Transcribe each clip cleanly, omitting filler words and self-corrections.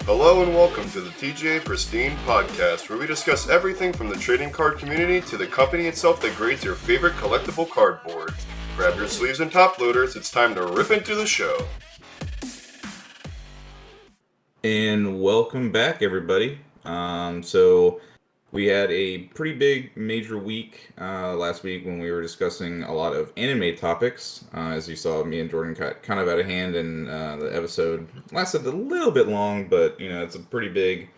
Hello and welcome to the TGA Pristine Podcast, where we discuss everything from the trading card community to the company itself that grades your favorite collectible cardboard. Grab your sleeves and top loaders, it's time to rip into the show. And welcome back, everybody. So we had a pretty big major week last week when we were discussing a lot of anime topics. As you saw, me and Jordan got kind of out of hand, and the episode lasted a little bit long, but you know, it's a pretty big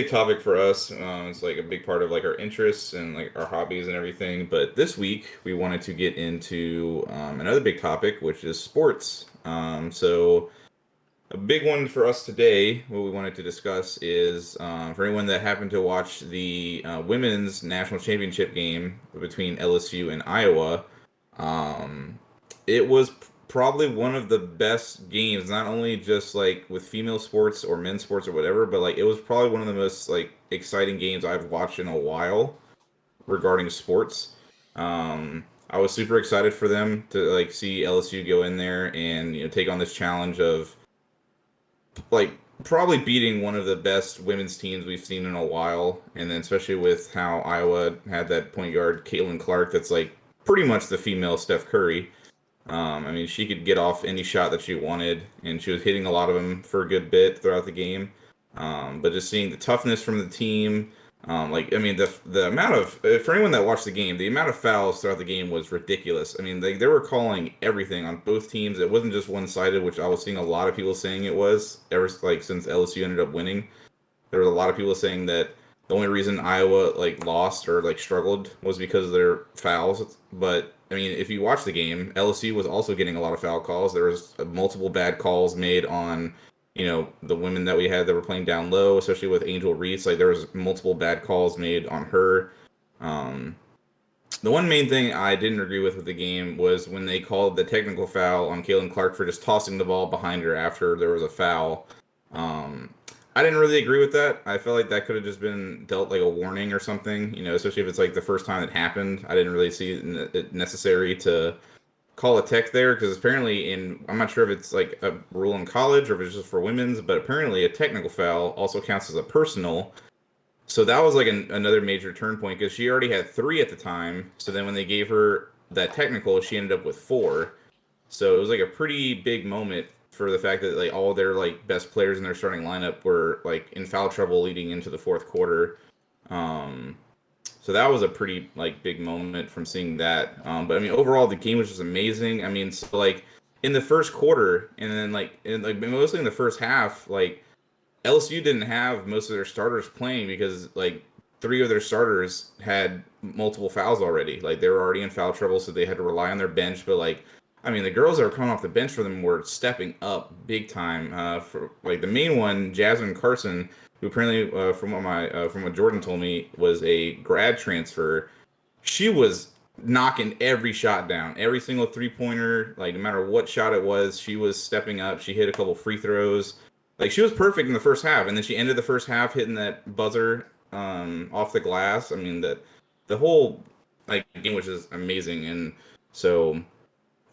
topic for us. It's like a big part of like our interests and like our hobbies and everything. But this week we wanted to get into another big topic, which is sports. So a big one for us today, what we wanted to discuss is for anyone that happened to watch the women's national championship game between LSU and Iowa. It was probably one of the best games, not only just like with female sports or men's sports or whatever, but like it was probably one of the most like exciting games I've watched in a while regarding sports. I was super excited for them to like see LSU go in there and take on this challenge of like probably beating one of the best women's teams we've seen in a while, and then especially with how Iowa had that point guard Caitlin Clark that's like pretty much the female Steph Curry. I mean, she could get off any shot that she wanted, and she was hitting a lot of them for a good bit throughout the game. But just seeing the toughness from the team, like I mean, the amount of for anyone that watched the game, the amount of fouls throughout the game was ridiculous. I mean, they were calling everything on both teams. It wasn't just one sided, which I was seeing a lot of people saying it was ever like since LSU ended up winning. There was a lot of people saying that the only reason Iowa like lost or like struggled was because of their fouls. But I mean, if you watch the game, LSU was also getting a lot of foul calls. There was multiple bad calls made on the women that we had that were playing down low, especially with Angel Reese. Like there was multiple bad calls made on her. The one main thing I didn't agree with the game was when they called the technical foul on Caitlin Clark for just tossing the ball behind her after there was a foul. I didn't really agree with that. I felt like that could have just been dealt like a warning or something, especially if it's like the first time it happened. I didn't really see it necessary to call a tech there, because apparently I'm not sure if it's like a rule in college or if it's just for women's, but apparently a technical foul also counts as a personal. So that was like another major turn point, because she already had 3 at the time. So then when they gave her that technical, she ended up with 4. So it was like a pretty big moment for the fact that like all their like best players in their starting lineup were like in foul trouble leading into the fourth quarter. So that was a pretty like big moment from seeing that. But I mean, overall, the game was just amazing. I mean, so like in the first quarter, and then like mostly in the first half, like LSU didn't have most of their starters playing because like 3 of their starters had multiple fouls already. Like they were already in foul trouble, so they had to rely on their bench. But like, I mean, the girls that were coming off the bench for them were stepping up big time. For like the main one, Jasmine Carson, who apparently, from what Jordan told me, was a grad transfer. She was knocking every shot down, every single 3-pointer. Like no matter what shot it was, she was stepping up. She hit a couple free throws. Like she was perfect in the first half, and then she ended the first half hitting that buzzer off the glass. I mean, the whole like game was just amazing, and so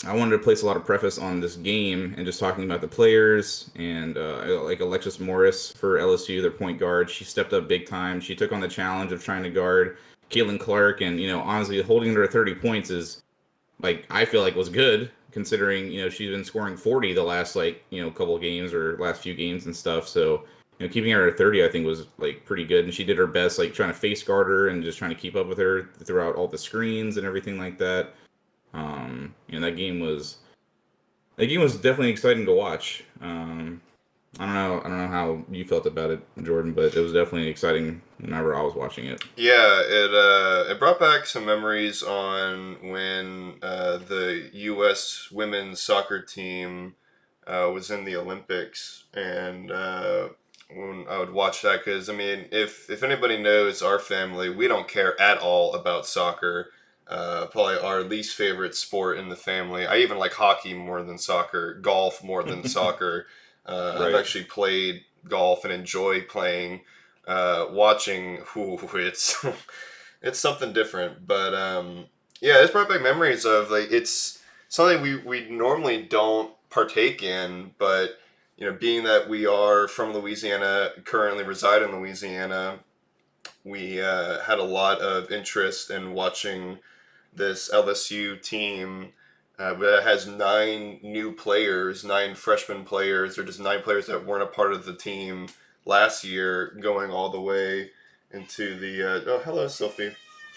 I wanted to place a lot of preface on this game and just talking about the players and like Alexis Morris for LSU, their point guard. She stepped up big time. She took on the challenge of trying to guard Caitlin Clark, and honestly, holding her to 30 points is like I feel like was good considering she's been scoring 40 the last like couple of games or last few games and stuff. So keeping her at 30 I think was like pretty good, and she did her best like trying to face guard her and just trying to keep up with her throughout all the screens and everything like that. That game was definitely exciting to watch. I don't know how you felt about it, Jordan, but it was definitely exciting whenever I was watching it. Yeah, it brought back some memories on when the U.S. women's soccer team was in the Olympics, and when I would watch that, because I mean, if anybody knows our family, we don't care at all about soccer. Probably our least favorite sport in the family. I even like hockey more than soccer, golf more than soccer. Right. I've actually played golf and enjoy playing. Watching, it's it's something different. But yeah, it's brought back memories of like it's something we normally don't partake in, but being that we are from Louisiana, currently reside in Louisiana, we had a lot of interest in watching this LSU team that has 9 freshman players, or just 9 players that weren't a part of the team last year, going all the way into the. Oh, hello, Sophie.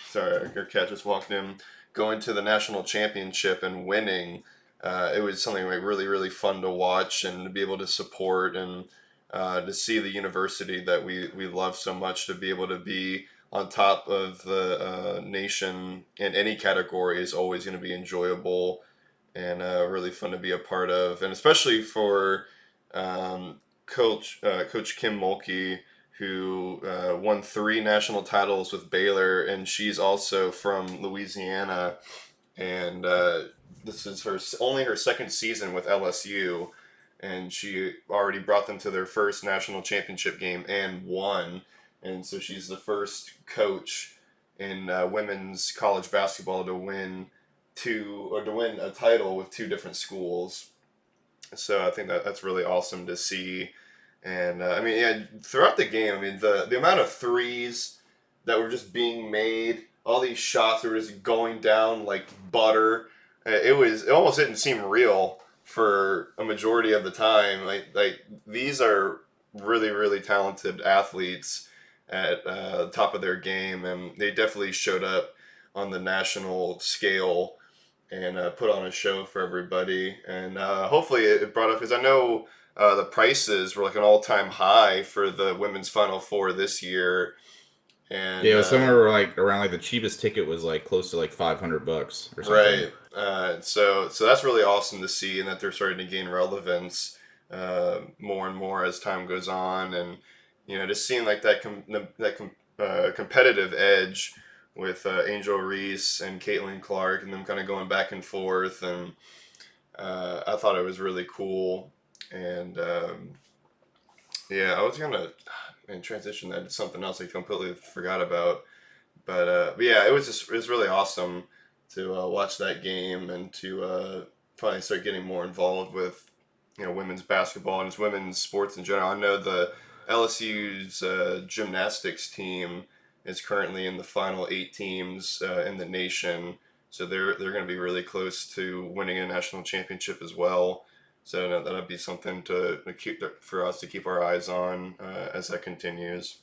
Sorry, your cat just walked in. Going to the national championship and winning. It was something like really, really fun to watch and to be able to support and to see the university that we love so much, to be able to be on top of the nation in any category is always going to be enjoyable and really fun to be a part of, and especially for Coach Kim Mulkey, who won 3 national titles with Baylor, and she's also from Louisiana, and this is only her second season with LSU, and she already brought them to their first national championship game and won. And so she's the first coach in women's college basketball to win a title with 2 different schools. So I think that's really awesome to see. And throughout the game, the amount of threes that were just being made, all these shots were just going down like butter. It almost didn't seem real for a majority of the time. Like these are really, really talented athletes at the top of their game, and they definitely showed up on the national scale and put on a show for everybody. And hopefully it brought up, because I know the prices were like an all-time high for the women's Final Four this year. And Yeah, it was somewhere like around like the cheapest ticket was like close to like $500 or something. right. So that's really awesome to see, and that they're starting to gain relevance more and more as time goes on, and just seeing like that competitive edge with Angel Reese and Caitlin Clark, and them kind of going back and forth, and I thought it was really cool. And I was gonna transition that to something else I completely forgot about, but yeah, it was really awesome to watch that game and to finally start getting more involved with women's basketball and just women's sports in general. I know the LSU's gymnastics team is currently in the final 8 teams in the nation, so they're going to be really close to winning a national championship as well. So that'd be something for us to keep our eyes on as that continues.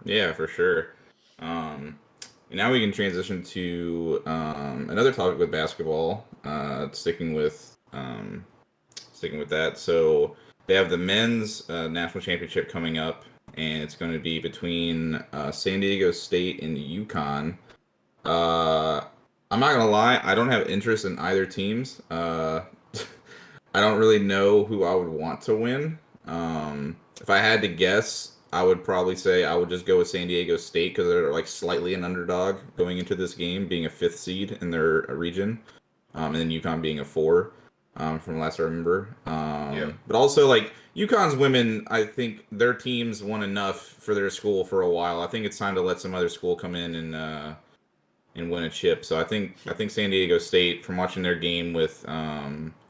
Yeah, for sure. Now we can transition to another topic with basketball. Sticking with that. So they have the men's national championship coming up, and it's going to be between San Diego State and UConn. I'm not gonna lie, I don't have interest in either teams. I don't really know who I would want to win. If I had to guess, I would probably say I would just go with San Diego State, because they're like slightly an underdog going into this game, being a 5th seed in their region, and then UConn being a 4. From last I remember. But also, like, UConn's women, I think their teams won enough for their school for a while. I think it's time to let some other school come in and win a chip. So I think San Diego State, from watching their game with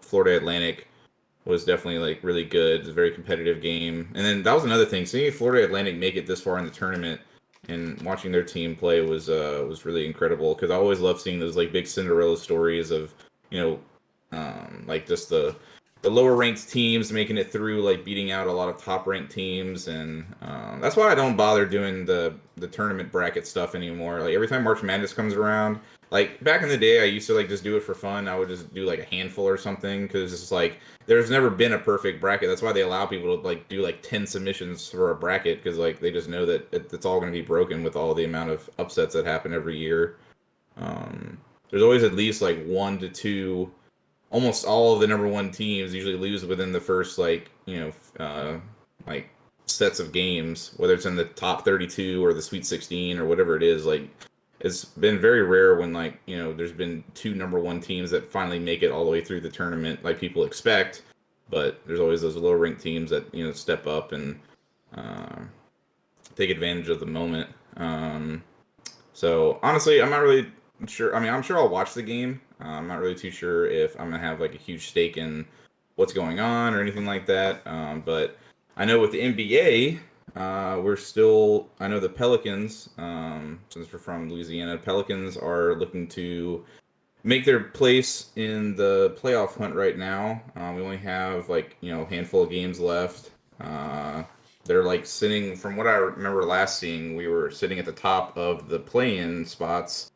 Florida Atlantic, was definitely like really good. It's a very competitive game. And then that was another thing. Seeing Florida Atlantic make it this far in the tournament and watching their team play was really incredible, because I always love seeing those like big Cinderella stories of like just the lower ranked teams making it through, like beating out a lot of top ranked teams. And that's why I don't bother doing the tournament bracket stuff anymore. Like every time March Madness comes around, like back in the day, I used to like just do it for fun. I would just do like a handful or something, because it's like there's never been a perfect bracket. That's why they allow people to like do like 10 submissions for a bracket, because like they just know that it's all going to be broken with all the amount of upsets that happen every year. There's always at least like 1 to 2. Almost all of the number 1 teams usually lose within the first like sets of games, whether it's in the top 32 or the Sweet 16 or whatever it is. Like, it's been very rare when there's been 2 number 1 teams that finally make it all the way through the tournament like people expect. But there's always those low ranked teams that step up and take advantage of the moment. So honestly, I'm not really sure. I mean, I'm sure I'll watch the game. I'm not really too sure if I'm gonna have like a huge stake in what's going on or anything like that. But I know with the NBA, we're still. I know the Pelicans, since we're from Louisiana, Pelicans are looking to make their place in the playoff hunt right now. We only have a handful of games left. Uh, they're like sitting, from what I remember last seeing, we were sitting at the top of the play-in spots,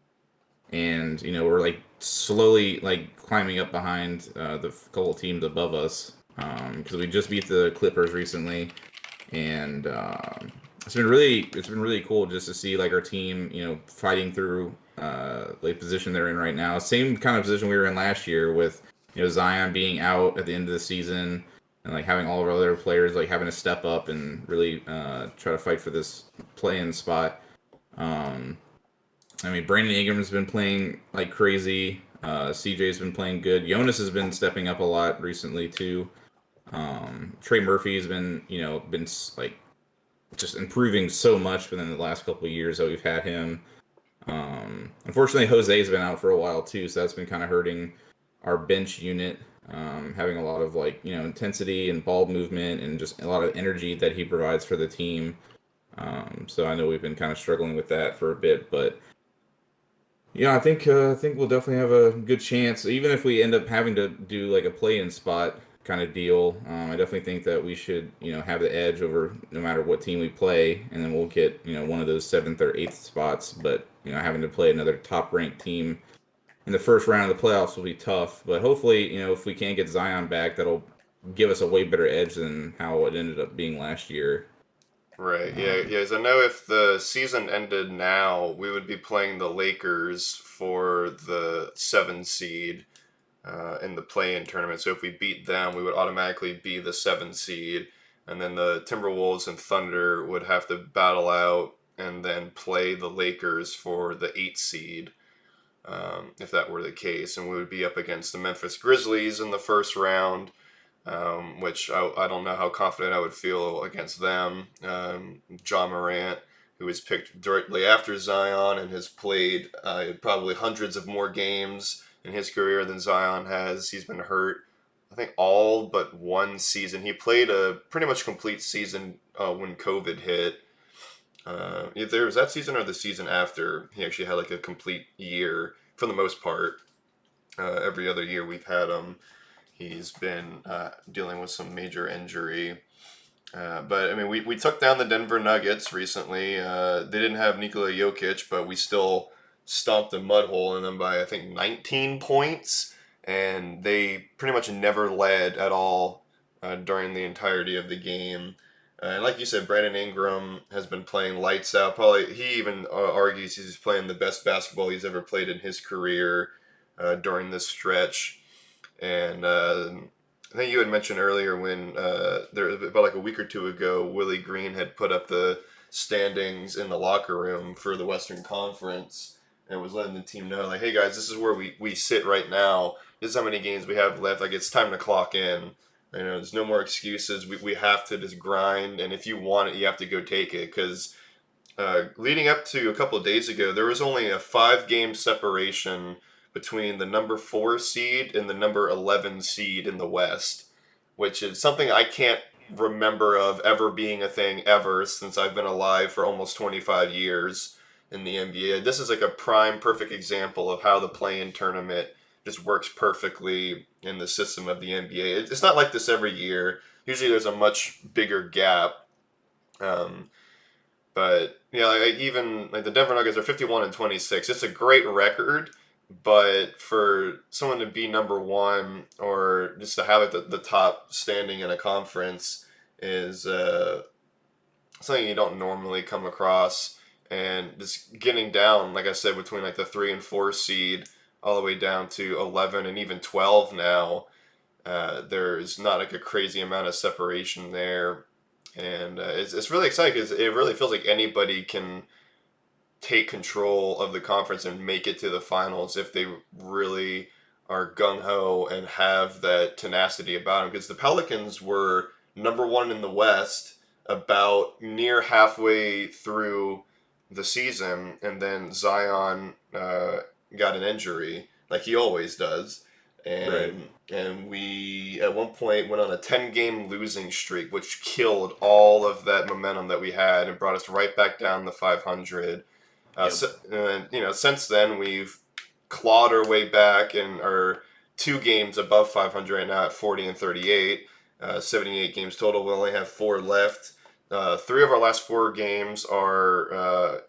and we're like slowly like climbing up behind the couple teams above us because we just beat the Clippers recently, and it's been really cool just to see like our team fighting through like position they're in right now. Same kind of position we were in last year with Zion being out at the end of the season and like having all of our other players like having to step up and really try to fight for this play-in spot. Um, I mean, Brandon Ingram's been playing like crazy. CJ's been playing good. Jonas has been stepping up a lot recently too. Trey Murphy has been like just improving so much within the last couple of years that we've had him. Unfortunately, Jose's been out for a while too, so that's been kind of hurting our bench unit. Having a lot of intensity and ball movement and just a lot of energy that he provides for the team. So I know we've been kind of struggling with that for a bit, but yeah, I think we'll definitely have a good chance, even if we end up having to do like a play-in spot kind of deal. I definitely think that we should have the edge over no matter what team we play, and then we'll get one of those seventh or eighth spots. But having to play another top-ranked team in the first round of the playoffs will be tough. But hopefully, if we can get Zion back, that'll give us a way better edge than how it ended up being last year. Right. Yeah. Um, Yeah. 'Cause I know if the season ended now, we would be playing the Lakers for the 7 seed in the play-in tournament. So if we beat them, we would automatically be the 7 seed, and then the Timberwolves and Thunder would have to battle out and then play the Lakers for the 8 seed. If that were the case, and we would be up against the Memphis Grizzlies in the first round, which I don't know how confident I would feel against them. John Morant, who was picked directly after Zion and has played probably hundreds of more games in his career than Zion has. He's been hurt, I think, all but one season. He played a pretty much complete season when COVID hit. Either it was that season or the season after. He actually had like a complete year for the most part. Every other year we've had him, he's been dealing with some major injury. But I mean, we took down the Denver Nuggets recently. They didn't have Nikola Jokic, but we still stomped a mud hole in them by I think 19 points, and they pretty much never led at all during the entirety of the game. And like you said, Brandon Ingram has been playing lights out. Probably he even argues he's playing the best basketball he's ever played in his career during this stretch. And I think you had mentioned earlier when there about like a week or two ago, Willie Green had put up the standings in the locker room for the Western Conference and was letting the team know, like, hey guys, this is where we sit right now. This is how many games we have left. Like, it's time to clock in. There's no more excuses. We have to just grind, and if you want it, you have to go take it. Because leading up to a couple of days ago, there was only a 5-game separation between the number 4 seed and the number 11 seed in the West, which is something I can't remember of ever being a thing ever since I've been alive for almost 25 years in the NBA. This is like a prime, perfect example of how the play-in tournament just works perfectly in the system of the NBA. It's not like this every year. Usually there's a much bigger gap. But yeah, even like the Denver Nuggets are 51-26. It's a great record, but for someone to be number one or just to have it the top standing in a conference is something you don't normally come across. And just getting down, like I said, between like the 3 and 4 seed all the way down to 11 and even 12 now, there's not like a crazy amount of separation there. And it's really exciting because it really feels like anybody can take control of the conference and make it to the finals if they really are gung-ho and have that tenacity about them. Because the Pelicans were number 1 in the West about near halfway through the season, and then Zion got an injury, like he always does. Right. And we at one point went on a 10-game losing streak, which killed all of that momentum that we had and brought us right back down to 500. Yep. And since then we've clawed our way back and are 2 games above 500 right now at 40 and 38. 78 games total. We only have 4 left. 3 of our last 4 games are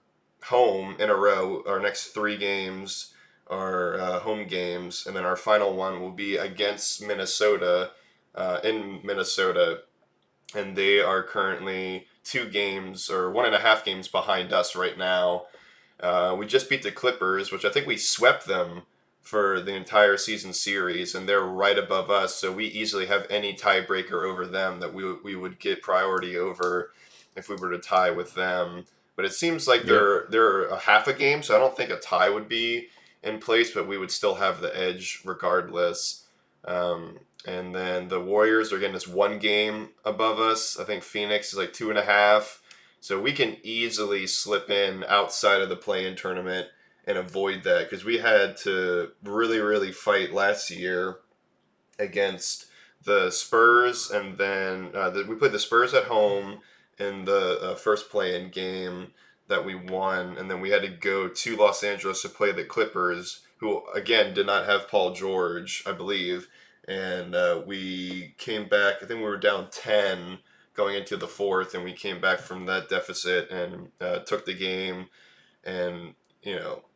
home in a row. Our next 3 games are home games, and then our final one will be against Minnesota in Minnesota, and they are currently 2 games or 1.5 games behind us right now. We just beat the Clippers, which I think we swept them for the entire season series, and they're right above us, so we easily have any tiebreaker over them that we would get priority over if we were to tie with them. But it seems like Yep. they're a half a game, so I don't think a tie would be in place, but we would still have the edge regardless. And then the Warriors are getting this 1 game above us. I think Phoenix is like 2.5. So we can easily slip in outside of the play-in tournament and avoid that, because we had to really, really fight last year against the Spurs, and then we played the Spurs at home in the first play-in game that we won, and then we had to go to Los Angeles to play the Clippers, who again did not have Paul George, I believe, and we came back. I think we were down 10 going into the fourth, and we came back from that deficit and took the game. And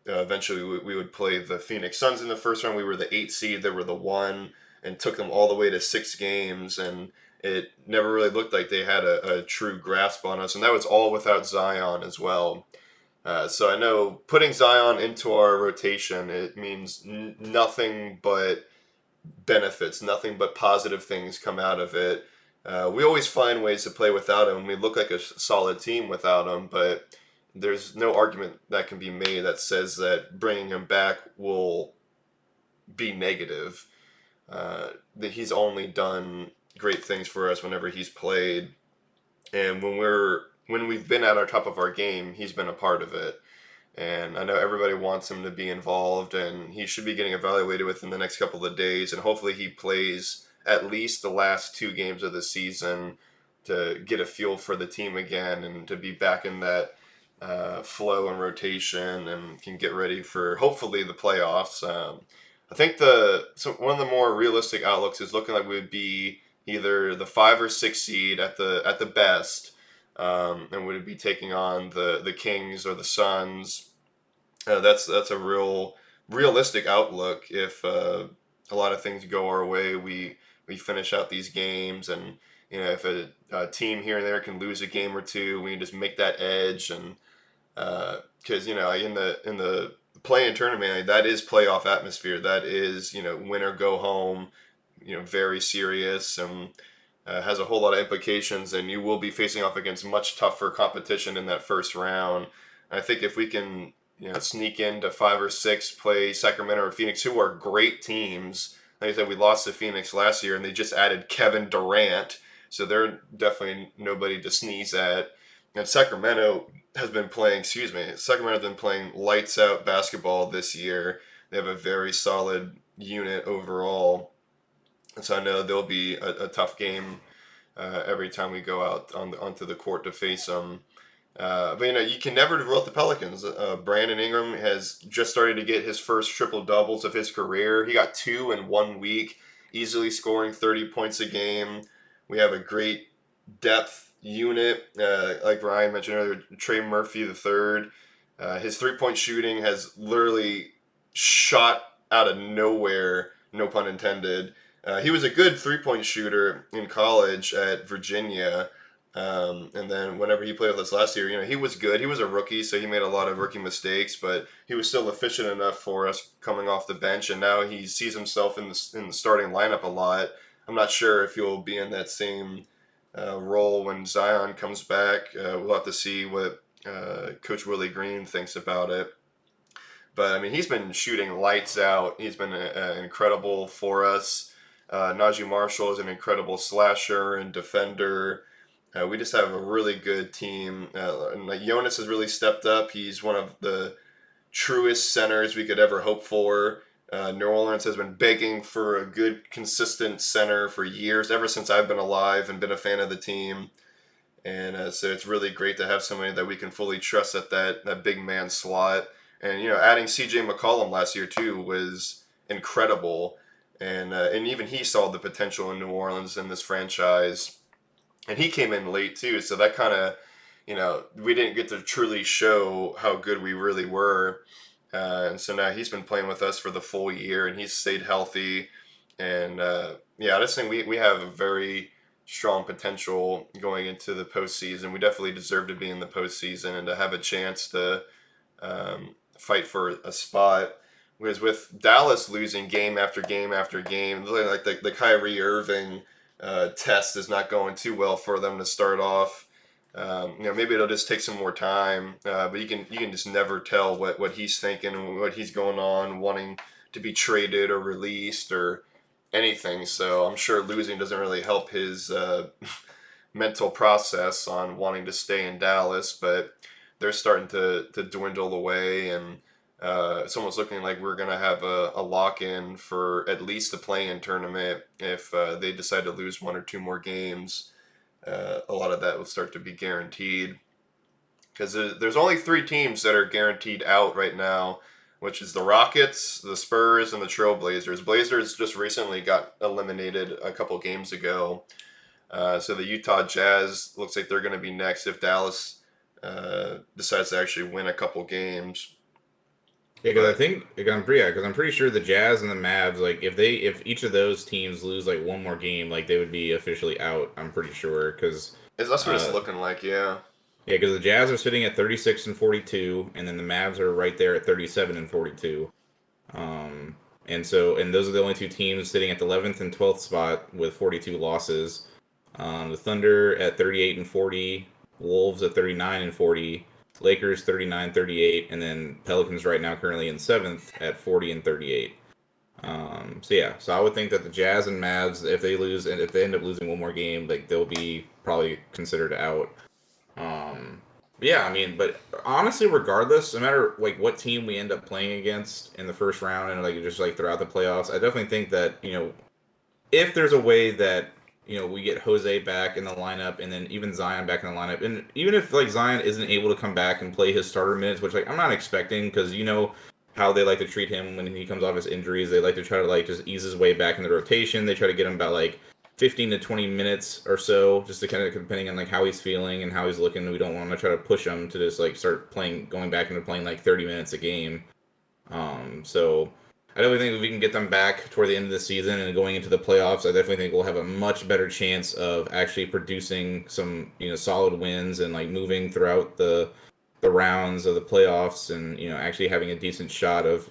eventually we would play the Phoenix Suns in the first round. We were the 8 seed, they were the 1, and took them all the way to 6 games. And it never really looked like they had a true grasp on us, and that was all without Zion as well. So I know putting Zion into our rotation, it means nothing but benefits, nothing but positive things come out of it. We always find ways to play without him. We look like a solid team without him, but there's no argument that can be made that says that bringing him back will be negative. That he's only done great things for us whenever he's played, and when we've been at our top of our game, he's been a part of it. And I know everybody wants him to be involved, and he should be getting evaluated within the next couple of days. And hopefully, he plays at least the last 2 games of the season to get a feel for the team again and to be back in that flow and rotation, and can get ready for hopefully the playoffs. I think one of the more realistic outlooks is looking like we would be either the 5 or 6 seed at the best, and would be taking on the Kings or the Suns. That's a realistic outlook. If a lot of things go our way, we finish out these games, and if a team here and there can lose a game or two, we can just make that edge. And because in the play-in tournament, that is playoff atmosphere. That is win or go home. Very serious, and has a whole lot of implications, and you will be facing off against much tougher competition in that first round. I think if we can sneak into 5 or 6, play Sacramento or Phoenix, who are great teams. Like I said, we lost to Phoenix last year, and they just added Kevin Durant, so they're definitely nobody to sneeze at. And Sacramento has been playing lights out basketball this year. They have a very solid unit overall. So I know there'll be a tough game every time we go out onto the court to face them. But you can never rule out the Pelicans. Brandon Ingram has just started to get his first triple doubles of his career. He got 2 in 1 week, easily scoring 30 points a game. We have a great depth unit, like Ryan mentioned earlier. Trey Murphy III, his 3-point shooting has literally shot out of nowhere. No pun intended. He was a good 3-point shooter in college at Virginia, and then whenever he played with us last year, he was good. He was a rookie, so he made a lot of rookie mistakes, but he was still efficient enough for us coming off the bench, and now he sees himself in the starting lineup a lot. I'm not sure if he'll be in that same role when Zion comes back. We'll have to see what Coach Willie Green thinks about it. But, he's been shooting lights out. He's been incredible for us. Najee Marshall is an incredible slasher and defender. We just have a really good team. And Jonas has really stepped up. He's one of the truest centers we could ever hope for. New Orleans has been begging for a good, consistent center for years, ever since I've been alive and been a fan of the team. And so it's really great to have somebody that we can fully trust at that big man slot. And adding C.J. McCollum last year too was incredible, and even he saw the potential in New Orleans in this franchise, and he came in late too. So that kind of we didn't get to truly show how good we really were. And so now he's been playing with us for the full year, and he's stayed healthy. And I just think we have a very strong potential going into the postseason. We definitely deserve to be in the postseason and to have a chance to fight for a spot. Whereas with Dallas losing game after game after game, like the Kyrie Irving test is not going too well for them to start off. Maybe it'll just take some more time, but you can just never tell what he's thinking and what he's going on, wanting to be traded or released or anything. So I'm sure losing doesn't really help his mental process on wanting to stay in Dallas, but they're starting to dwindle away, and it's almost looking like we're going to have a lock-in for at least the play-in tournament if they decide to lose one or two more games. A lot of that will start to be guaranteed, because there's only three teams that are guaranteed out right now, which is the Rockets, the Spurs, and the Trailblazers. Blazers just recently got eliminated a couple games ago. So the Utah Jazz looks like they're going to be next if Dallas decides to actually win a couple games. Yeah, because I'm pretty sure the Jazz and the Mavs, like if each of those teams lose like one more game, like they would be officially out. I'm pretty sure because That's what it's looking like, yeah. Yeah, because the Jazz are sitting at 36 and 42, and then the Mavs are right there at 37 and 42. And those are the only two teams sitting at the 11th and 12th spot with 42 losses. The Thunder at 38 and 40, Wolves at 39 and 40, Lakers 39-38, and then Pelicans right now currently in 7th at 40 and 38. So I would think that the Jazz and Mavs, if they lose and if they end up losing one more game, like they'll be probably considered out. But honestly, regardless, no matter like what team we end up playing against in the first round and like just like throughout the playoffs, I definitely think that if there's a way that we get Jose back in the lineup and then even Zion back in the lineup, and even if like Zion isn't able to come back and play his starter minutes, which like I'm not expecting because how they like to treat him when he comes off his injuries, they like to try to like just ease his way back in the rotation. They try to get him about like 15 to 20 minutes or so, just to kind of depending on like how he's feeling and how he's looking. We don't want to try to push him to just like start going back into playing like 30 minutes a game. So I definitely think if we can get them back toward the end of the season and going into the playoffs, I definitely think we'll have a much better chance of actually producing some solid wins and like moving throughout the rounds of the playoffs and actually having a decent shot of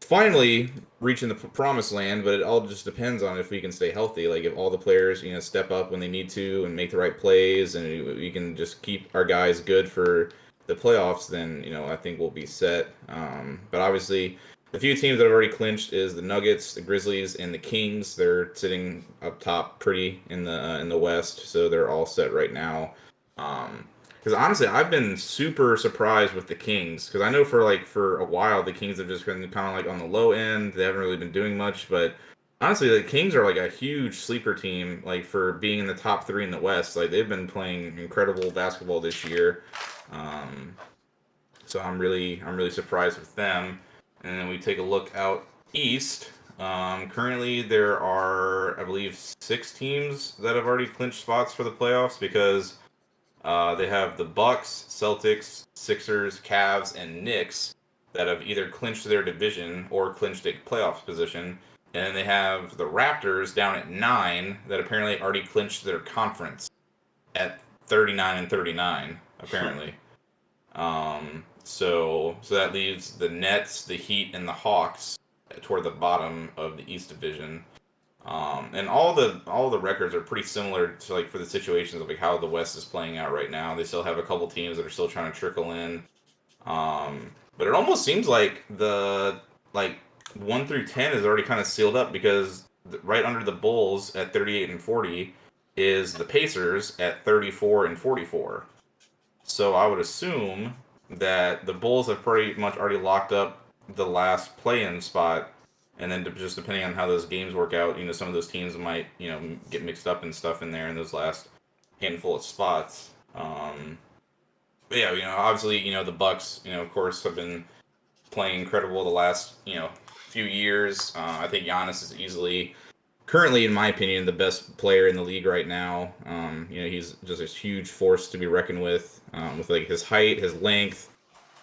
finally reaching the promised land. But it all just depends on if we can stay healthy. Like if all the players step up when they need to and make the right plays, and we can just keep our guys good for the playoffs, then I think we'll be set. But obviously the few teams that have already clinched is the Nuggets, the Grizzlies, and the Kings. They're sitting up top pretty in the West, so they're all set right now. Because honestly, I've been super surprised with the Kings. Because I know for a while the Kings have just been kind of like on the low end. They haven't really been doing much. But honestly, the Kings are like a huge sleeper team. Like for being in the top three in the West, like they've been playing incredible basketball this year. So I'm really surprised with them. And then we take a look out east. Currently, there are I believe 6 teams that have already clinched spots for the playoffs because. They have the Bucks, Celtics, Sixers, Cavs, and Knicks that have either clinched their division or clinched a playoff position. And then they have the Raptors down at 9 that apparently already clinched their conference at 39 and 39, apparently. So that leaves the Nets, the Heat, and the Hawks toward the bottom of the East Division. And all the records are pretty similar to like for the situations of like how the West is playing out right now. They still have a couple teams that are still trying to trickle in. But it almost seems like the 1 through 10 is already kind of sealed up because right under the Bulls at 38 and 40 is the Pacers at 34 and 44. So I would assume that the Bulls have pretty much already locked up the last play-in spot, and then just depending on how those games work out, some of those teams might get mixed up and stuff in there in those last handful of spots. But yeah, obviously, the Bucks, of course, have been playing incredible the last few years. I think Giannis is easily currently, in my opinion, the best player in the league right now. He's just a huge force to be reckoned with like his height, his length.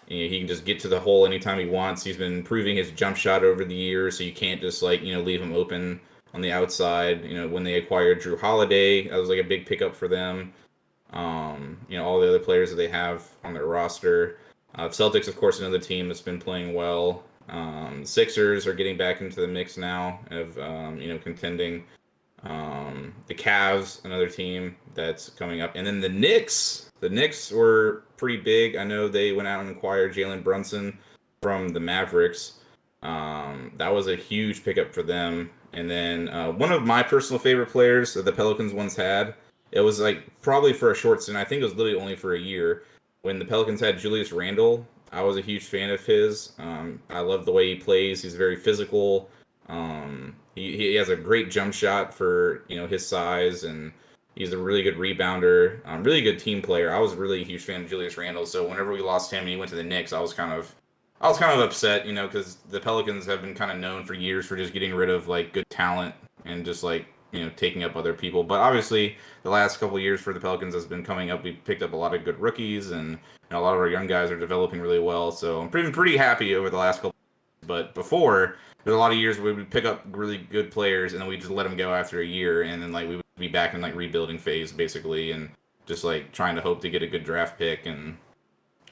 He can just get to the hole anytime he wants. He's been improving his jump shot over the years, so you can't just leave him open on the outside. When they acquired Drew Holiday, that was like a big pickup for them. All the other players that they have on their roster. Celtics, of course, another team that's been playing well. Sixers are getting back into the mix now of contending. The Cavs, another team that's coming up, and then the Knicks. The Knicks were pretty big. I know they went out and acquired Jalen Brunson from the Mavericks. That was a huge pickup for them. And then one of my personal favorite players that the Pelicans once had. It was like probably for a short stint. I think it was literally only for a year. When the Pelicans had Julius Randle, I was a huge fan of his. I love the way he plays. He's very physical. He has a great jump shot for his size, and he's a really good rebounder, really good team player. I was really a huge fan of Julius Randle. So whenever we lost him and he went to the Knicks, I was kind of upset, because the Pelicans have been kind of known for years for just getting rid of like good talent and just like taking up other people. But obviously, the last couple of years for the Pelicans has been coming up. We picked up a lot of good rookies, and a lot of our young guys are developing really well. So I'm pretty happy over the last couple. But before, there's a lot of years where we would pick up really good players, and then we just let them go after a year, and then like we would be back in like rebuilding phase basically, and just like trying to hope to get a good draft pick and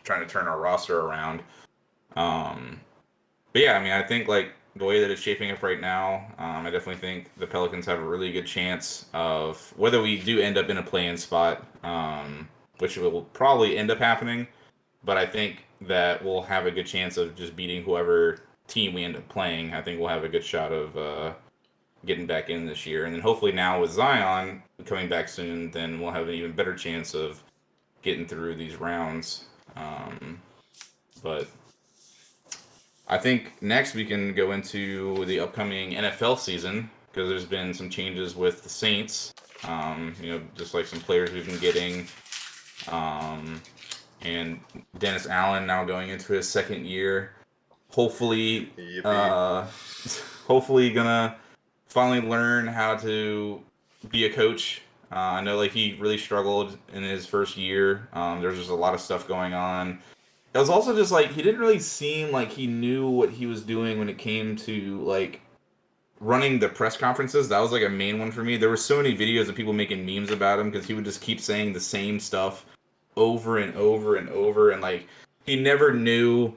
trying to turn our roster around. But yeah, I mean, I think like the way that it's shaping up right now, I definitely think the Pelicans have a really good chance of whether we do end up in a play-in spot, which will probably end up happening. But I think that we'll have a good chance of just beating whoever team we end up playing. I think we'll have a good shot of getting back in this year. And then hopefully now with Zion coming back soon, then we'll have an even better chance of getting through these rounds. But I think next we can go into the upcoming NFL season because there's been some changes with the Saints. Just like some players we've been getting. And Dennis Allen now going into his second year. Hopefully, hopefully gonna finally learn how to be a coach. I know like he really struggled in his first year. There's just a lot of stuff going on. It was also just like he didn't really seem like he knew what he was doing when it came to like running the press conferences. That was like a main one for me. There were so many videos of people making memes about him because he would just keep saying the same stuff over and over and over, and like he never knew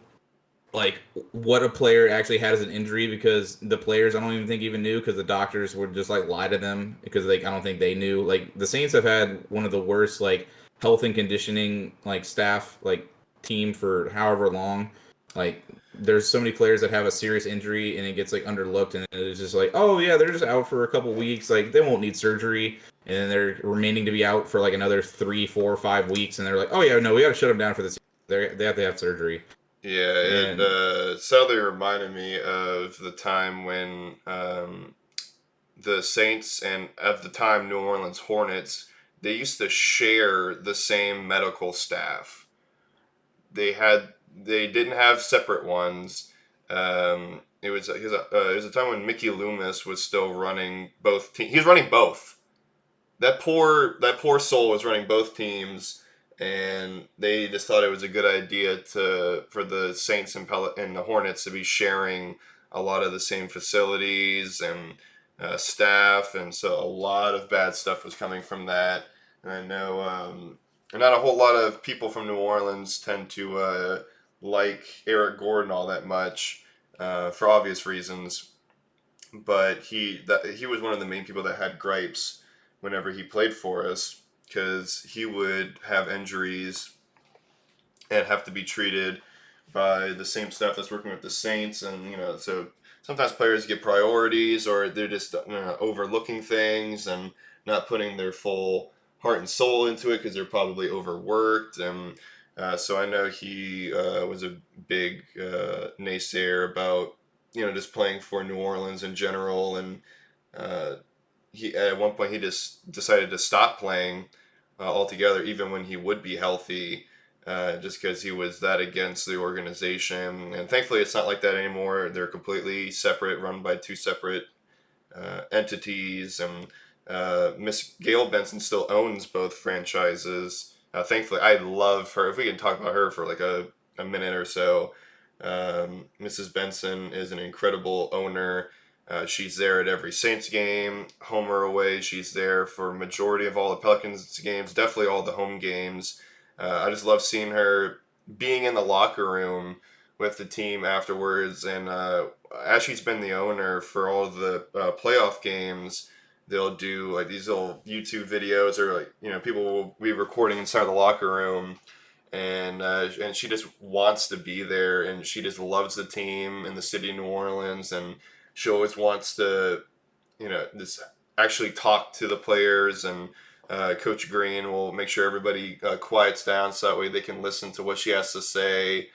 like what a player actually had as an injury because the players I don't even think even knew because the doctors would just like lie to them because like I don't think they knew. Like the Saints have had one of the worst like health and conditioning like staff like team for however long. Like there's so many players that have a serious injury and it gets like underlooked and it's just like, oh yeah, they're just out for a couple weeks, like they won't need surgery, and then they're remaining to be out for like another 3, 4, 5 weeks, and they're like, oh yeah, no, we got to shut them down for this. They have to have surgery. Yeah, it sadly reminded me of the time when the Saints and at the time New Orleans Hornets, they used to share the same medical staff. They didn't have separate ones. It was a time when Mickey Loomis was still running both teams. He was running both. That poor soul was running both teams, and they just thought it was a good idea for the Saints and the Hornets to be sharing a lot of the same facilities and staff, and so a lot of bad stuff was coming from that. And I know not a whole lot of people from New Orleans tend to like Eric Gordon all that much for obvious reasons, but he was one of the main people that had gripes whenever he played for us because he would have injuries and have to be treated by the same staff that's working with the Saints, and so sometimes players get priorities or they're just overlooking things and not putting their full heart and soul into it because they're probably overworked, and So I know he was a big naysayer about just playing for New Orleans in general, and uh, he at one point he just decided to stop playing altogether, even when he would be healthy, just because he was that against the organization. And thankfully, it's not like that anymore. They're completely separate, run by two separate entities, and Miss Gail Benson still owns both franchises. Thankfully, I love her. If we can talk about her for like a minute or so, Mrs. Benson is an incredible owner. She's there at every Saints game, home or away. She's there for majority of all the Pelicans games, definitely all the home games. I just love seeing her being in the locker room with the team afterwards. And as she's been the owner for all the playoff games, they'll do like these little YouTube videos, or like people will be recording inside the locker room, and she just wants to be there, and she just loves the team and the city of New Orleans, and she always wants to just actually talk to the players, and Coach Green will make sure everybody quiets down so that way they can listen to what she has to say.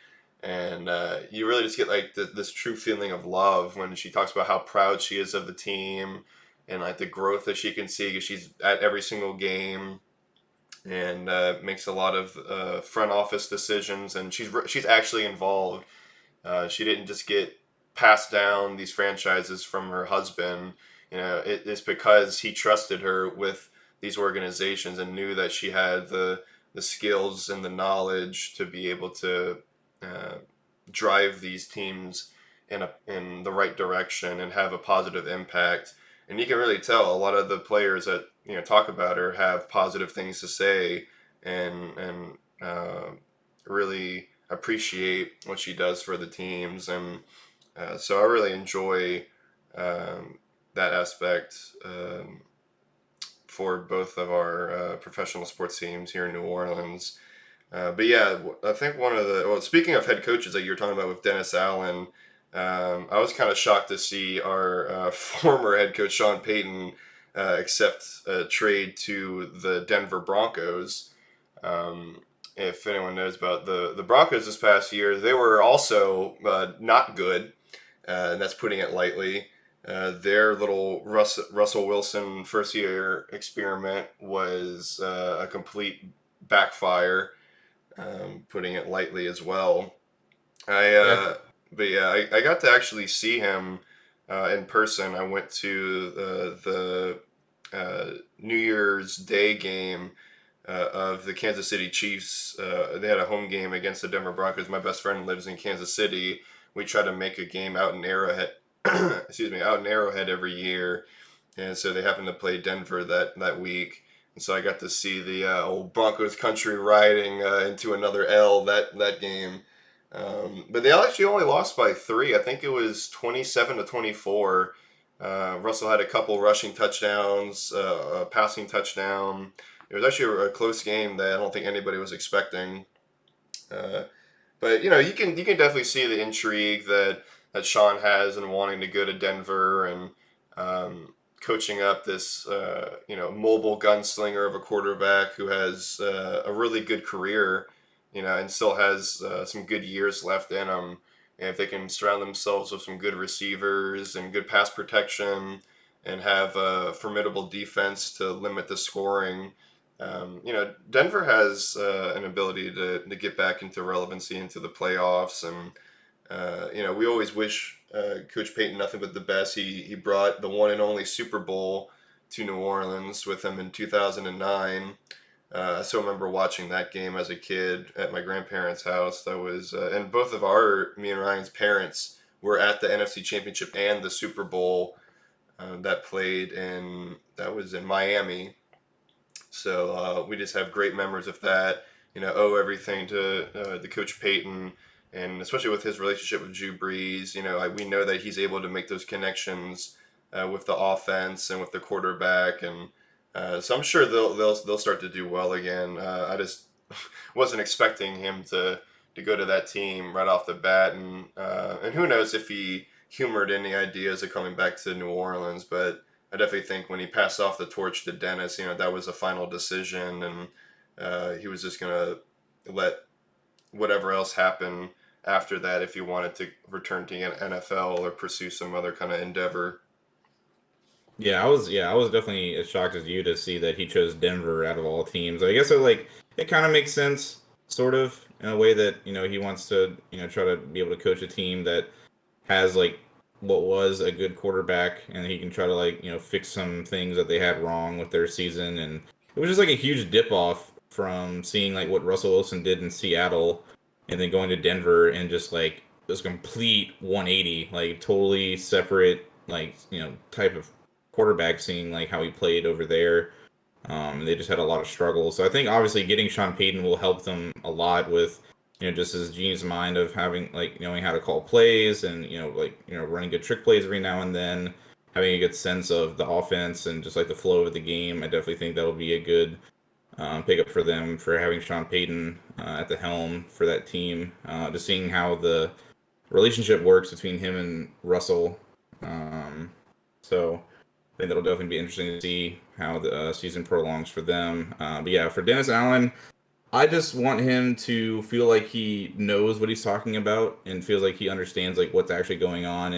And you really just get like this true feeling of love when she talks about how proud she is of the team, and like the growth that she can see because she's at every single game, and makes a lot of front office decisions, and she's actually involved. She didn't just get passed down these franchises from her husband. It's because he trusted her with these organizations and knew that she had the skills and the knowledge to be able to uh, drive these teams in the right direction and have a positive impact. And you can really tell a lot of the players that talk about her have positive things to say, and really appreciate what she does for the teams. And so I really enjoy that aspect for both of our professional sports teams here in New Orleans. But yeah, I think speaking of head coaches that you were talking about with Dennis Allen, I was kind of shocked to see our former head coach Sean Payton accept a trade to the Denver Broncos. If anyone knows about the Broncos this past year, they were also not good, and that's putting it lightly. Their little Russell Wilson first year experiment was a complete backfire, putting it lightly as well. I Yeah. But yeah, I got to actually see him in person. I went to the New Year's Day game of the Kansas City Chiefs. They had a home game against the Denver Broncos. My best friend lives in Kansas City. We try to make a game out in Arrowhead. Excuse me, out in Arrowhead every year, and so they happened to play Denver that week. And so I got to see the old Broncos country riding into another L that game. But they actually only lost by 3. I think it was 27-24. Russell had a couple rushing touchdowns, a passing touchdown. It was actually a close game that I don't think anybody was expecting. Uh, but you can definitely see the intrigue that Sean has in wanting to go to Denver, and coaching up this mobile gunslinger of a quarterback who has a really good career, and still has some good years left in him. And if they can surround themselves with some good receivers and good pass protection, and have a formidable defense to limit the scoring, Denver has an ability to get back into relevancy into the playoffs. And we always wish Coach Payton nothing but the best. He brought the one and only Super Bowl to New Orleans with him in 2009. I still remember watching that game as a kid at my grandparents' house. That was, and both of me and Ryan's parents were at the NFC Championship and the Super Bowl that was in Miami. So we just have great memories of that. Owe everything to the Coach Payton, and especially with his relationship with Drew Brees. We know that he's able to make those connections with the offense and with the quarterback, and so I'm sure they'll start to do well again. I just wasn't expecting him to go to that team right off the bat, and who knows if he humored any ideas of coming back to New Orleans, but I definitely think when he passed off the torch to Dennis, that was a final decision, and he was just gonna let whatever else happened after that if he wanted to return to NFL or pursue some other kind of endeavor. I was definitely as shocked as you to see that he chose Denver out of all teams. I guess it kind of makes sense, sort of, in a way that, he wants to, try to be able to coach a team that has like what was a good quarterback, and he can try to like, fix some things that they had wrong with their season. And it was just like a huge dip off from seeing like what Russell Wilson did in Seattle and then going to Denver and just like this complete 180, like totally separate, like, type of quarterback, seeing like how he played over there. They just had a lot of struggles. So I think obviously getting Sean Payton will help them a lot with, just his genius mind of having like knowing how to call plays and, running good trick plays every now and then, having a good sense of the offense and just like the flow of the game. I definitely think that'll be a good pickup for them for having Sean Payton at the helm for that team. Just seeing how the relationship works between him and Russell. So I think that'll definitely be interesting to see how the season prolongs for them. But yeah, for Dennis Allen, I just want him to feel like he knows what he's talking about and feels like he understands like what's actually going on.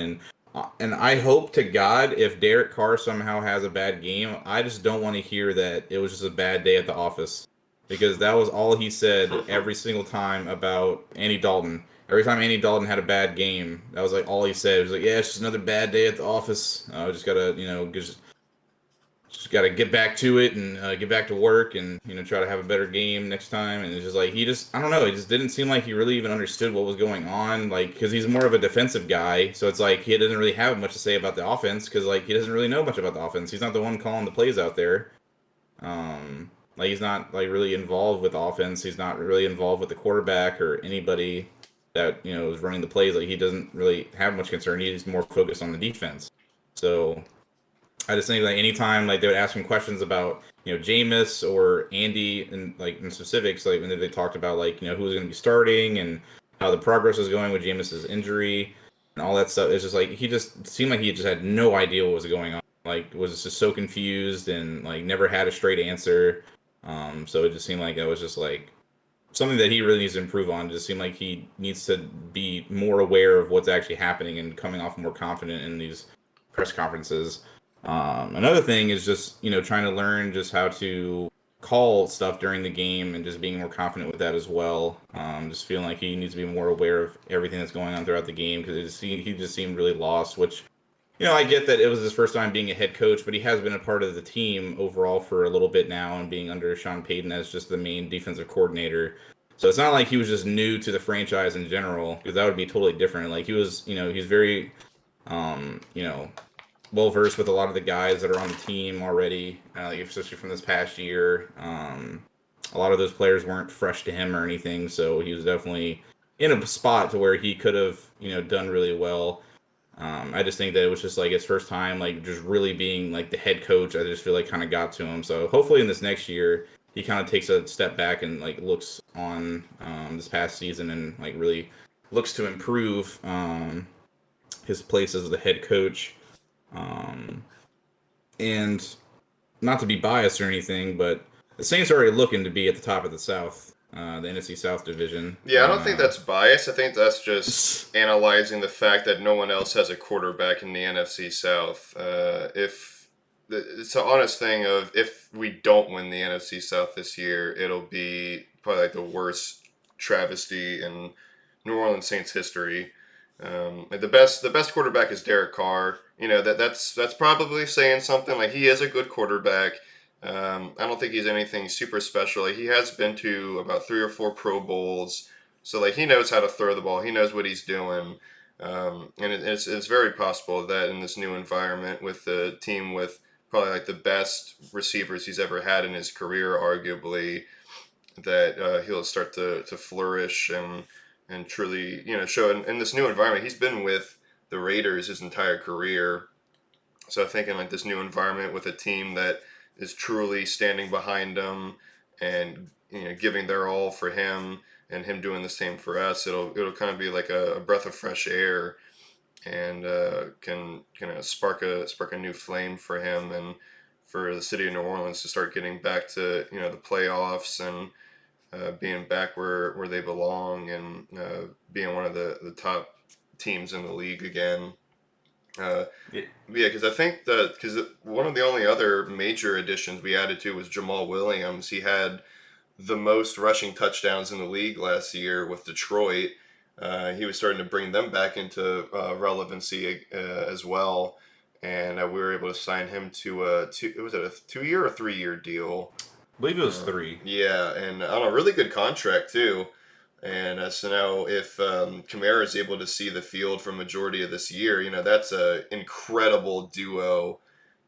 And I hope to God, if Derek Carr somehow has a bad game, I just don't want to hear that it was just a bad day at the office, because that was all he said every single time about Andy Dalton. Every time Andy Dalton had a bad game, that was like all he said. It was like, yeah, it's just another bad day at the office. I just gotta, just got to get back to it and get back to work and, try to have a better game next time. And it's just like, I don't know, it just didn't seem like he really even understood what was going on, like, because he's more of a defensive guy, so it's like he doesn't really have much to say about the offense, because like he doesn't really know much about the offense. He's not the one calling the plays out there. Like, he's not like really involved with the offense. He's not really involved with the quarterback or anybody that, is running the plays. Like, he doesn't really have much concern. He's more focused on the defense. So I just think like anytime like they would ask him questions about, Jameis or Andy and like in specifics, like when they talked about like, who was going to be starting and how the progress was going with Jameis's injury and all that stuff, it's just like he just seemed like he just had no idea what was going on. Like, was just so confused and like never had a straight answer. So it just seemed like it was just like something that he really needs to improve on. It just seemed like he needs to be more aware of what's actually happening and coming off more confident in these press conferences. Another thing is just, trying to learn just how to call stuff during the game and just being more confident with that as well. Just feeling like he needs to be more aware of everything that's going on throughout the game, because he just seemed really lost, which, I get that it was his first time being a head coach, but he has been a part of the team overall for a little bit now and being under Sean Payton as just the main defensive coordinator. So it's not like he was just new to the franchise in general, because that would be totally different. Like, he was, he's very, um, you know, well versed with a lot of the guys that are on the team already, especially from this past year. A lot of those players weren't fresh to him or anything, so he was definitely in a spot to where he could have, done really well. I just think that it was just like his first time, like just really being like the head coach. I just feel like kind of got to him. So hopefully in this next year, he kind of takes a step back and like looks on this past season and like really looks to improve his place as the head coach. Um, and not to be biased or anything, but the Saints are already looking to be at the top of the South, the NFC South division. Yeah, I don't think that's bias. I think that's just analyzing the fact that no one else has a quarterback in the NFC South. If it's an honest thing of if we don't win the NFC South this year, it'll be probably like the worst travesty in New Orleans Saints history. Like the best quarterback is Derek Carr. That's probably saying something. Like, he is a good quarterback. I don't think he's anything super special. Like, he has been to about 3 or 4 Pro Bowls, so like he knows how to throw the ball. He knows what he's doing, and it's very possible that in this new environment with the team with probably like the best receivers he's ever had in his career, arguably, that he'll start to flourish and truly show in this new environment. He's been with the Raiders his entire career, so I think in like this new environment with a team that is truly standing behind him and giving their all for him and him doing the same for us, it'll kind of be like a breath of fresh air and can kind of spark a new flame for him and for the city of New Orleans to start getting back to the playoffs and being back where they belong and being one of the top teams in the league again. Yeah. Yeah, because I think because one of the only other major additions we added to was Jamal Williams. He had the most rushing touchdowns in the league last year with Detroit. He was starting to bring them back into relevancy as well, and we were able to sign him to was it a 2 year or 3 year deal? I believe it was 3. Yeah, and on a really good contract too. And so now, if Kamara is able to see the field for majority of this year, that's a incredible duo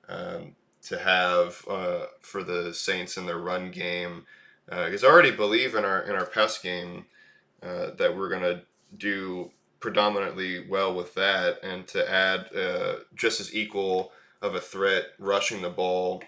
to have for the Saints in their run game. Because I already believe in our pass game that we're gonna do predominantly well with that, and to add just as equal of a threat rushing the ball.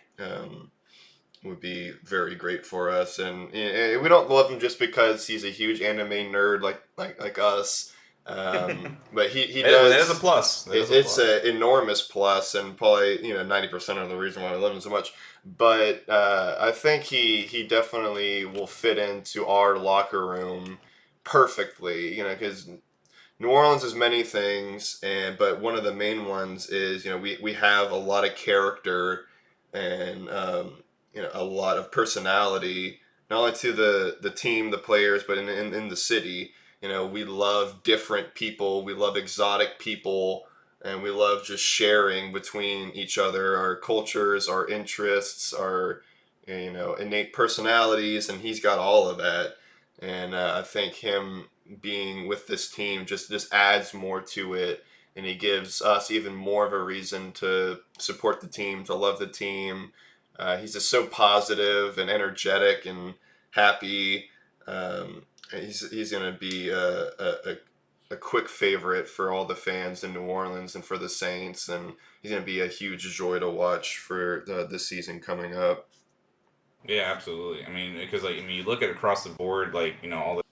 Would be very great for us, and we don't love him just because he's a huge anime nerd like us. But he does. That is a plus. It's an enormous plus, and probably 90% of the reason why I love him so much. But I think he definitely will fit into our locker room perfectly. Because New Orleans is many things, but one of the main ones is we have a lot of character and a lot of personality, not only to the team, the players, but in the city. We love different people, we love exotic people, and we love just sharing between each other our cultures, our interests, our innate personalities, and he's got all of that. And I think him being with this team just adds more to it, and he gives us even more of a reason to support the team, to love the team. He's just so positive and energetic and happy. He's going to be a quick favorite for all the fans in New Orleans and for the Saints, and he's going to be a huge joy to watch for this season coming up. Yeah, absolutely. I mean, because you look at across the board, all the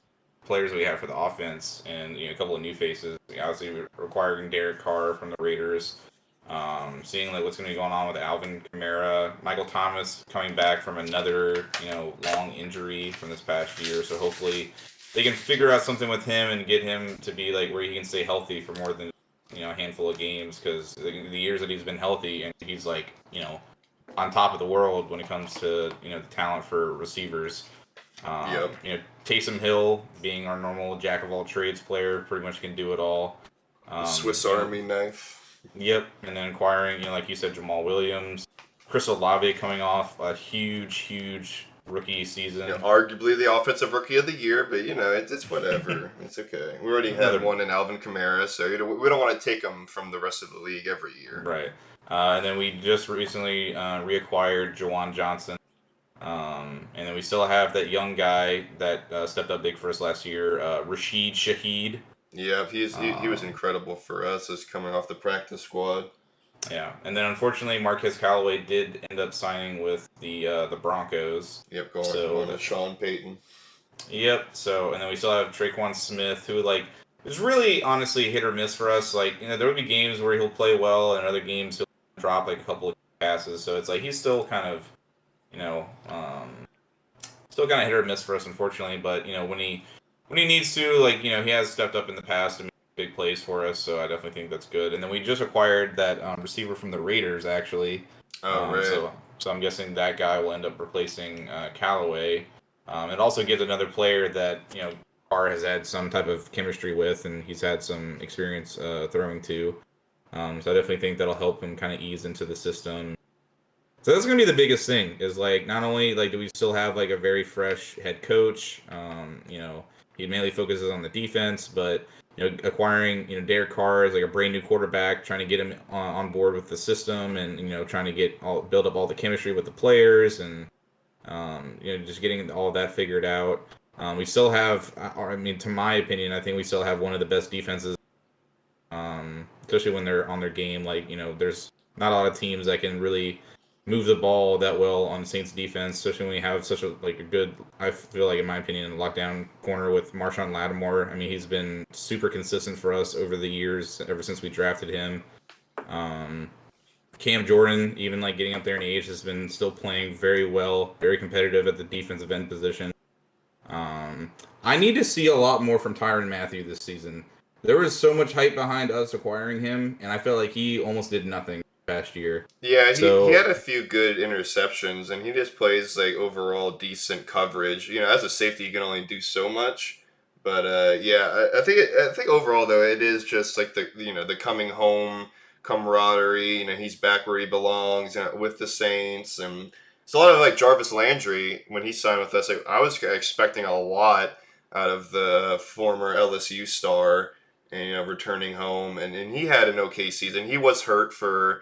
players we have for the offense, and a couple of new faces. Obviously, acquiring Derek Carr from the Raiders. Seeing what's going to be going on with Alvin Kamara, Michael Thomas coming back from another long injury from this past year, so hopefully they can figure out something with him and get him to be where he can stay healthy for more than a handful of games, because the years that he's been healthy, and he's on top of the world when it comes to the talent for receivers. Taysom Hill being our normal jack of all trades player, pretty much can do it all. Swiss Army knife. Yep, and then acquiring, like you said, Jamal Williams, Chris Olave coming off a huge rookie season. Arguably the offensive rookie of the year, but it's whatever. It's okay. We already had one in Alvin Kamara, so we don't want to take him from the rest of the league every year. Right. And then we just recently reacquired Jawan Johnson. And then we still have that young guy that stepped up big for us last year, Rashid Shaheed. Yeah, he was incredible for us as coming off the practice squad. Yeah, and then unfortunately Marquez Callaway did end up signing with the Broncos. Yep, going to Sean Payton. Yep. So, and then we still have Traquan Smith, who is really honestly hit or miss for us. There would be games where he'll play well, and other games he'll drop a couple of passes. So it's he's still kind of, still kind of hit or miss for us, unfortunately. But when he needs to, he has stepped up in the past and made big plays for us, so I definitely think that's good. And then we just acquired that receiver from the Raiders, actually. Oh, right. So I'm guessing that guy will end up replacing Callaway. It also gives another player that, Carr has had some type of chemistry with, and he's had some experience throwing to. So I definitely think that'll help him kind of ease into the system. So that's going to be the biggest thing, is not only do we still have a very fresh head coach, he mainly focuses on the defense, but acquiring Derek Carr as a brand new quarterback, trying to get him on board with the system, and trying to build up all the chemistry with the players, and just getting all of that figured out. We still have, to my opinion, I think we still have one of the best defenses, especially when they're on their game. There's not a lot of teams that can really move the ball that well on Saints defense, especially when we have such a good, I feel in my opinion, lockdown corner with Marshawn Lattimore. He's been super consistent for us over the years, ever since we drafted him. Cam Jordan, even getting up there in age, has been still playing very well, very competitive at the defensive end position. I need to see a lot more from Tyrann Mathieu this season. There was so much hype behind us acquiring him, and I felt like he almost did nothing last year. Yeah, he So had a few good interceptions, and he just plays like overall decent coverage. As a safety, you can only do so much. But yeah, I think overall though it is just like the coming home camaraderie. He's back where he belongs with the Saints, and it's a lot of like Jarvis Landry when he signed with us. I was expecting a lot out of the former LSU star, and returning home, and he had an okay season. He was hurt for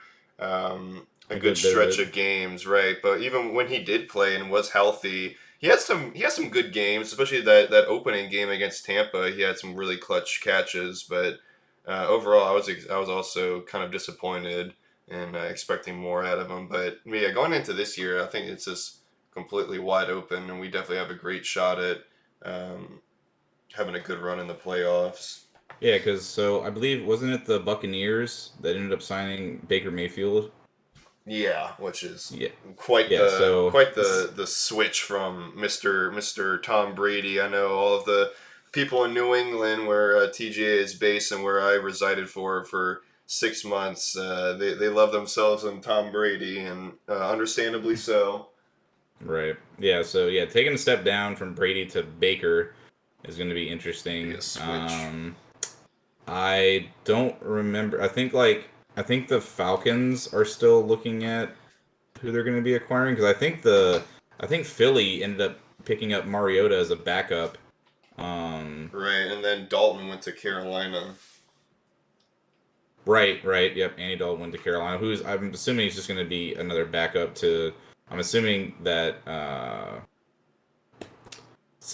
a a good good bit of stretch it. of games, right? But even when he did play and was healthy, he had some good games, especially that opening game against Tampa. He had some really clutch catches, but overall, I was also kind of disappointed and expecting more out of him. But yeah, going into this year, I think it's just completely wide open, and we definitely have a great shot at um, having a good run in the playoffs. Yeah, because so I believe wasn't it the Buccaneers that ended up signing Baker Mayfield? Yeah, which is Yeah, quite yeah. the So quite the switch from Mister Tom Brady. I know all of the people in New England, where TGA is based and where I resided for 6 months. They love themselves and Tom Brady, and understandably so. right, yeah. So yeah, taking a step down from Brady to Baker is going to be Be a interesting. switch, I don't remember. I think the Falcons are still looking at who they're going to be acquiring because I think Philly ended up picking up Mariota as a backup. Um, right? And then Dalton went to Carolina. right, yep. Andy Dalton went to Carolina. Who's I'm assuming he's just going to be another backup to. I'm assuming that.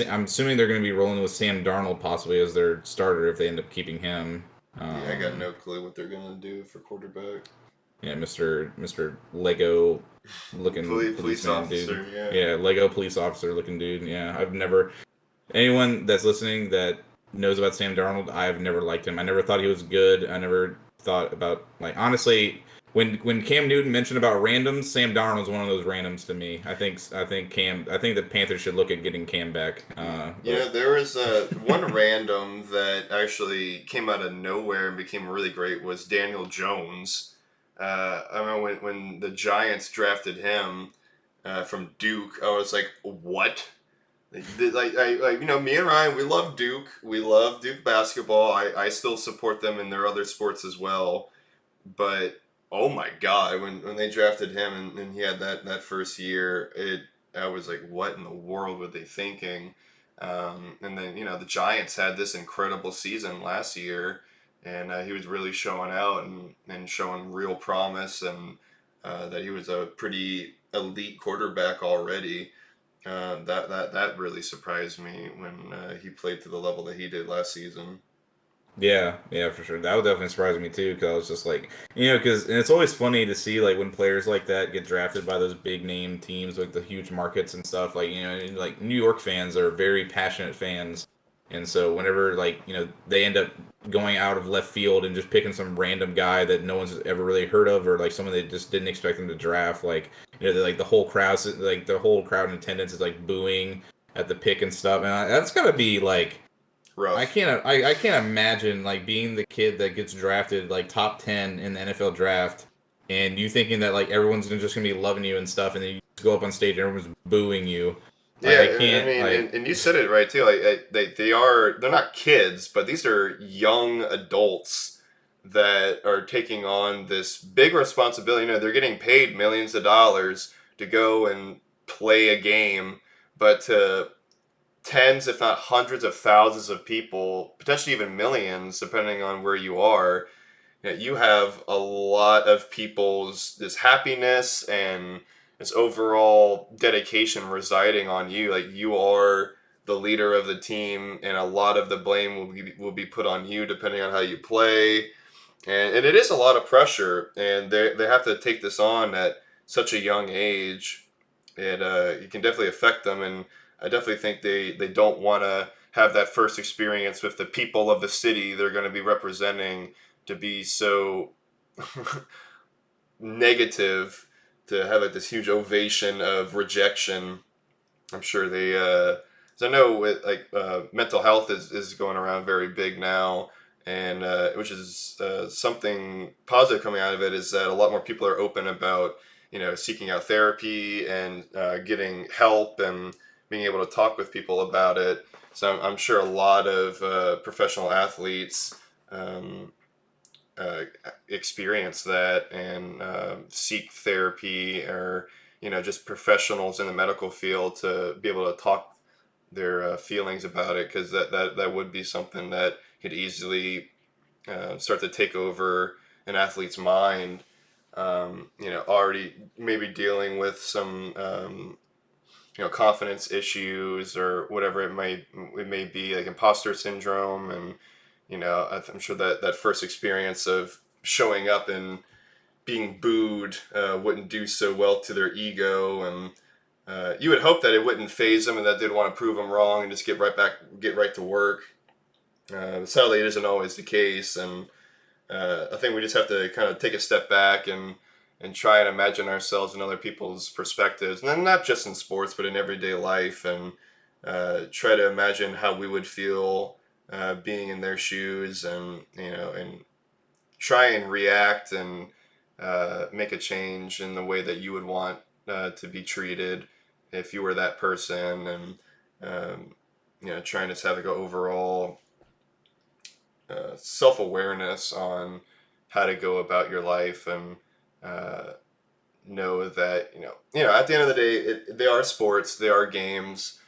I'm assuming they're going to be rolling with Sam Darnold possibly as their starter if they end up keeping him. Yeah, I got Um, no clue what they're gonna do for quarterback. yeah, Mister Lego looking Police policeman dude. officer, yeah. Yeah, Lego police officer looking dude. Yeah, I've never anyone that's listening that knows about Sam Darnold, I've never liked him. I never thought he was good. I never thought about like honestly when Cam Newton mentioned about randoms, Sam Darnold's one of those randoms to me. I think the Panthers should look at getting Cam back. But There was one random that actually came out of nowhere and became really great was Daniel Jones. I remember when the Giants drafted him from Duke, I was like, what? Me and Ryan, we love Duke. We love Duke basketball. I still support them in their other sports as well. But oh my god, when they drafted him and he had that first year, I was like, what in the world were they thinking? And then the Giants had this incredible season last year, and he was really showing out and showing real promise, and that he was a pretty elite quarterback already. That really surprised me when he played to the level that he did last season. yeah, for sure. That would definitely surprise me too, because I was just like, because and it's always funny to see like when players like that get drafted by those big name teams, like the huge markets and stuff. Like and, like New York fans are very passionate fans, and so whenever like they end up going out of left field and just picking some random guy that no one's ever really heard of, or like someone they just didn't expect them to draft, like like the whole crowd in attendance is like booing at the pick and stuff, and that's gotta be like Rough. I can't imagine like being the kid that gets drafted like top 10 in the NFL draft and you thinking that like everyone's just gonna be loving you and stuff and then you go up on stage and everyone's booing you. Like Yeah, I I can't mean, like and you said it right too. Like they're not kids, but these are young adults that are taking on this big responsibility. They're getting paid millions of dollars to go and play a game, but to tens, if not hundreds of thousands of people, potentially even millions, depending on where you are, you have a lot of people's this happiness and this overall dedication residing on you. Like you are the leader of the team, and a lot of the blame will be put on you depending on how you play. And it is a lot of pressure, and they have to take this on at such a young age. It can definitely affect them, and I definitely think they don't want to have that first experience with the people of the city they're going to be representing to be so negative, to have like this huge ovation of rejection. I'm sure because I know with mental health is going around very big now, and which is something positive coming out of it is that a lot more people are open about seeking out therapy and getting help and being able to talk with people about it. So I'm sure a lot of professional athletes uh, experience that and seek therapy, or just professionals in the medical field to be able to talk their feelings about it, because that would be something that could easily start to take over an athlete's mind. Already maybe dealing with some confidence issues or whatever it may be, like imposter syndrome. And I'm sure that first experience of showing up and being booed wouldn't do so well to their ego. And you would hope that it wouldn't phase them and that they'd want to prove them wrong and just get right to work. Sadly, it isn't always the case. And I think we just have to kind of take a step back and try and imagine ourselves in other people's perspectives, and not just in sports, but in everyday life, and try to imagine how we would feel being in their shoes, and and try and react and make a change in the way that you would want to be treated if you were that person. And trying to have like an overall self-awareness on how to go about your life, and know that at the end of the day, they are sports, they are games.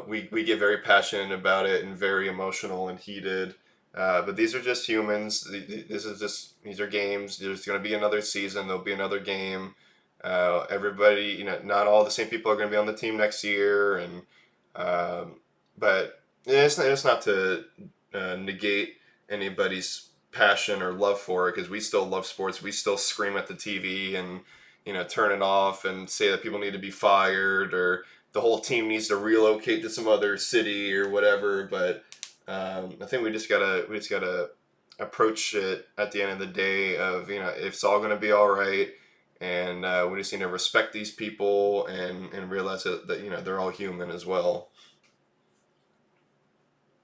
We get very passionate about it and very emotional and heated, but these are just humans. These are games. There's going to be another season, there'll be another game. Everybody, not all the same people are going to be on the team next year. And but it's not to negate anybody's passion or love for it, because we still love sports. We still scream at the TV and turn it off and say that people need to be fired, or the whole team needs to relocate to some other city or whatever. But I think we just gotta approach it at the end of the day of it's all gonna be all right. And we just need to respect these people and realize that they're all human as well.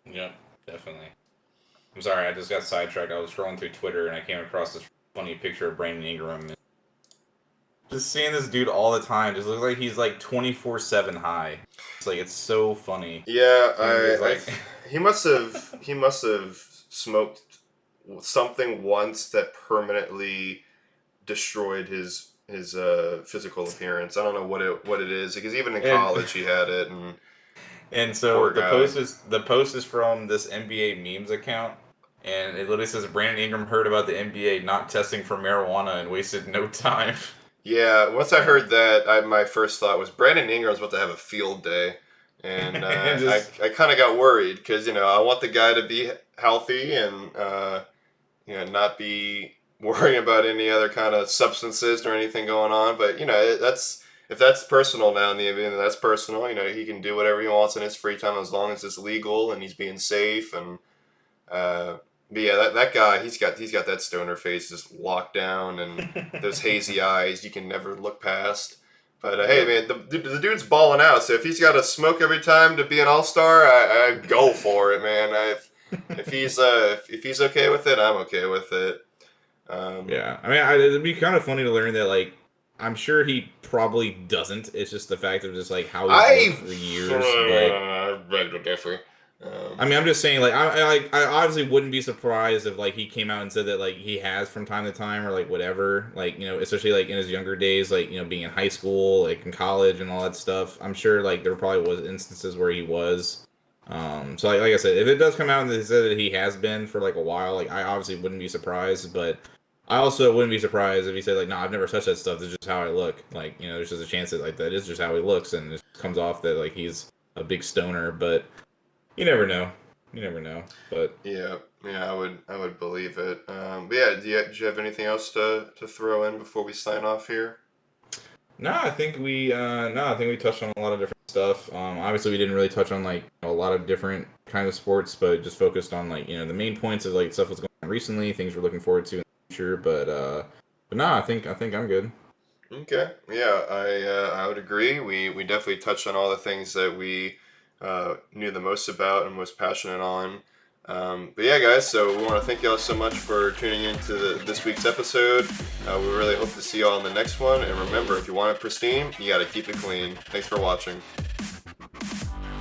Yeah, definitely. I'm sorry, I just got sidetracked. I was scrolling through Twitter and I came across this funny picture of Brandon Ingram. And just seeing this dude all the time just looks like he's like 24/7 high. It's like, it's so funny. Yeah, he must have smoked something once that permanently destroyed his physical appearance. I don't know what it is, because even in college he had it. And so the post is from this NBA memes account, and it literally says Brandon Ingram heard about the NBA not testing for marijuana and wasted no time. Yeah, once I heard that, my first thought was Brandon Ingram's about to have a field day, and I kind of got worried, because I want the guy to be healthy and not be worrying about any other kind of substances or anything going on. But if that's personal now in the NBA, then that's personal. He can do whatever he wants in his free time as long as it's legal and he's being safe. And but yeah, that guy, he's got that stoner face just locked down, and those hazy eyes you can never look past. But hey, man, the dude's balling out. So if he's got to smoke every time to be an all-star, I go for it, man. If he's okay with it, I'm okay with it. Yeah, I mean, it'd be kind of funny to learn that, like, I'm sure he probably doesn't. It's just the fact of just like how he's worked for years. I beg to differ. I mean, I'm just saying, like, I obviously wouldn't be surprised if like he came out and said that like he has from time to time, or like whatever, like especially like in his younger days, like being in high school, like in college and all that stuff. I'm sure like there probably was instances where he was. So like I said, if it does come out and they said that he has been for like a while, like I obviously wouldn't be surprised, but I also wouldn't be surprised if he said like, "No, I've never touched that stuff. This is just how I look." Like, there's just a chance that like that is just how he looks, and it comes off that like he's a big stoner. But you never know. You never know. But yeah, I would believe it. But yeah, do you have anything else to throw in before we sign off here? No, I think we touched on a lot of different stuff. Obviously, we didn't really touch on like a lot of different kind of sports, but just focused on like the main points of like stuff that's going on recently, things we're looking forward to in the future. But no, I think I'm good. Okay, yeah, I would agree. We definitely touched on all the things that we knew the most about and most passionate on. But yeah, guys, so we want to thank y'all so much for tuning into this week's episode. We really hope to see y'all in the next one. And remember, if you want it pristine, you got to keep it clean. Thanks for watching.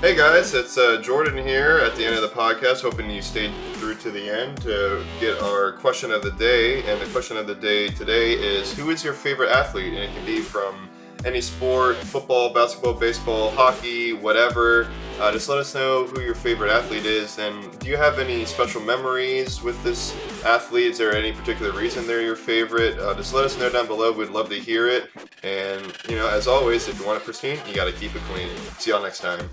Hey guys, it's Jordan here at the end of the podcast, hoping you stayed through to the end to get our question of the day. And the question of the day today is, who is your favorite athlete? And it can be from any sport: football, basketball, baseball, hockey, whatever. Just let us know who your favorite athlete is. And do you have any special memories with this athlete? Is there any particular reason they're your favorite? Just let us know down below. We'd love to hear it. And, as always, if you want it pristine, you got to keep it clean. See y'all next time.